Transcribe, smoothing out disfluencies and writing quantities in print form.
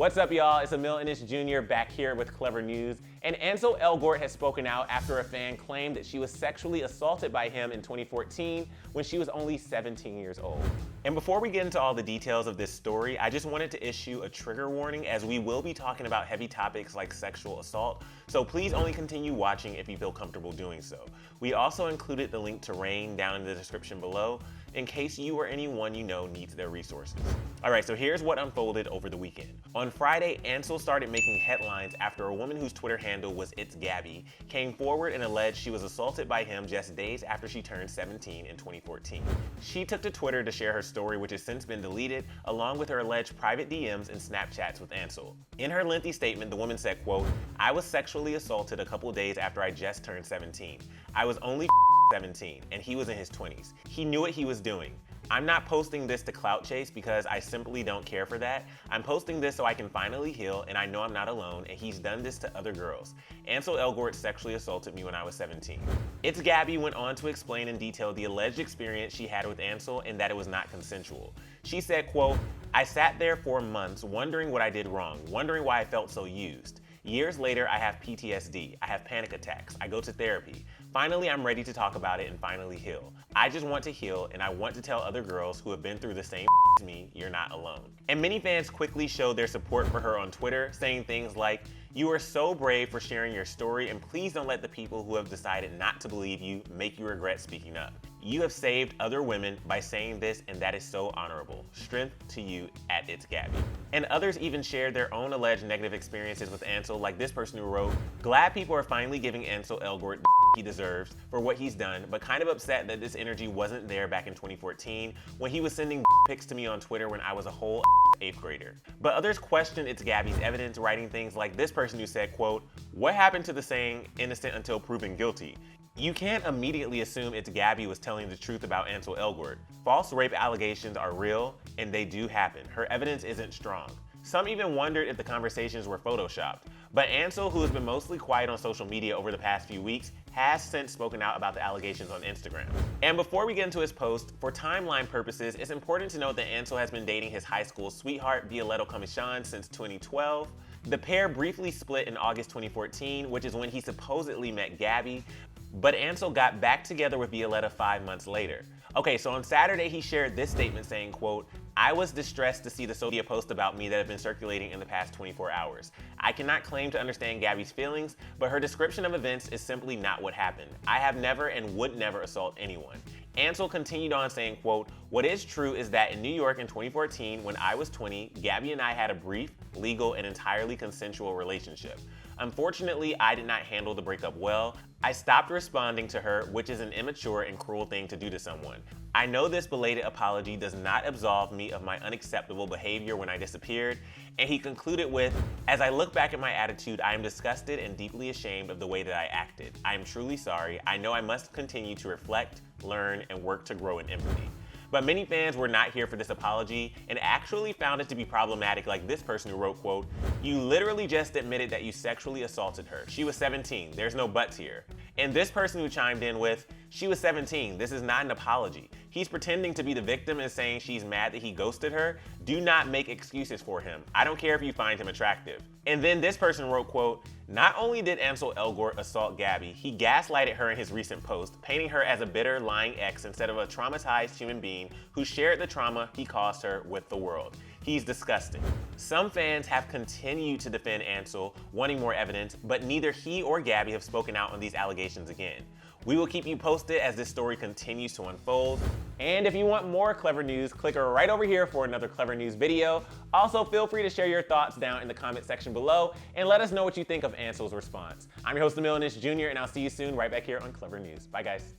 What's up, y'all? It's Emile Ennis Jr. back here with Clevver News. And Ansel Elgort has spoken out after a fan claimed that she was sexually assaulted by him in 2014 when she was only 17 years old. And before we get into all the details of this story, I just wanted to issue a trigger warning as we will be talking about heavy topics like sexual assault, so please only continue watching if you feel comfortable doing so. We also included the link to Rain down in the description below in case you or anyone you know needs their resources. Alright, so here's what unfolded over the weekend. On Friday, Ansel started making headlines after a woman whose Twitter handle was It's Gabby came forward and alleged she was assaulted by him just days after she turned 17 in 2014. She took to Twitter to share her story, which has since been deleted, along with her alleged private DMs and Snapchats with Ansel. In her lengthy statement, the woman said, quote, "I was sexually assaulted a couple days after I just turned 17. I was only 17 and he was in his 20s. He knew what he was doing. I'm not posting this to clout chase because I simply don't care for that. I'm posting this so I can finally heal and I know I'm not alone, and he's done this to other girls. Ansel Elgort sexually assaulted me when I was 17. It's Gabby went on to explain in detail the alleged experience she had with Ansel and that it was not consensual. She said, quote, "I sat there for months wondering what I did wrong, wondering why I felt so used. Years later, I have PTSD, I have panic attacks, I go to therapy. Finally, I'm ready to talk about it and finally heal. I just want to heal and I want to tell other girls who have been through the same as me, you're not alone." And many fans quickly showed their support for her on Twitter, saying things like, "You are so brave for sharing your story, and please don't let the people who have decided not to believe you make you regret speaking up. You have saved other women by saying this, and that is so honorable. Strength to you at It's Gabby." And others even shared their own alleged negative experiences with Ansel, like this person who wrote, "Glad people are finally giving Ansel Elgort the he deserves for what he's done, but kind of upset that this energy wasn't there back in 2014 when he was sending pics to me on Twitter when I was a whole 8th grader." But others questioned It's Gabby's evidence, writing things like this person who said, quote, "What happened to the saying innocent until proven guilty? You can't immediately assume It's Gabby was telling the truth about Ansel Elgort. False rape allegations are real and they do happen. Her evidence isn't strong." Some even wondered if the conversations were photoshopped. But Ansel, who has been mostly quiet on social media over the past few weeks, has since spoken out about the allegations on Instagram. And before we get into his post, for timeline purposes, it's important to note that Ansel has been dating his high school sweetheart, Violetta Komyshan, since 2012. The pair briefly split in August 2014, which is when he supposedly met Gabby, but Ansel got back together with Violetta 5 months later. Okay, so on Saturday, he shared this statement saying, quote, "I was distressed to see the social media posts about me that have been circulating in the past 24 hours. I cannot claim to understand Gabby's feelings, but her description of events is simply not what happened. I have never and would never assault anyone." Ansel continued on saying, quote, "What is true is that in New York in 2014, when I was 20, Gabby and I had a brief, legal, and entirely consensual relationship. Unfortunately, I did not handle the breakup well. I stopped responding to her, which is an immature and cruel thing to do to someone. I know this belated apology does not absolve me of my unacceptable behavior when I disappeared." And he concluded with, "As I look back at my attitude, I am disgusted and deeply ashamed of the way that I acted. I am truly sorry. I know I must continue to reflect, learn, and work to grow in empathy." But many fans were not here for this apology and actually found it to be problematic, like this person who wrote, quote, "You literally just admitted that you sexually assaulted her. She was 17. There's no buts here." And this person who chimed in with, "She was 17. This is not an apology. He's pretending to be the victim and saying she's mad that he ghosted her. Do not make excuses for him. I don't care if you find him attractive." And then this person wrote, quote, "Not only did Ansel Elgort assault Gabby, he gaslighted her in his recent post, painting her as a bitter, lying ex instead of a traumatized human being who shared the trauma he caused her with the world. He's disgusting." Some fans have continued to defend Ansel, wanting more evidence, but neither he or Gabby have spoken out on these allegations again. We will keep you posted as this story continues to unfold. And if you want more Clevver News, click right over here for another Clevver News video. Also, feel free to share your thoughts down in the comment section below and let us know what you think of Ansel's response. I'm your host, Emile Ennis Jr., and I'll see you soon right back here on Clevver News. Bye, guys.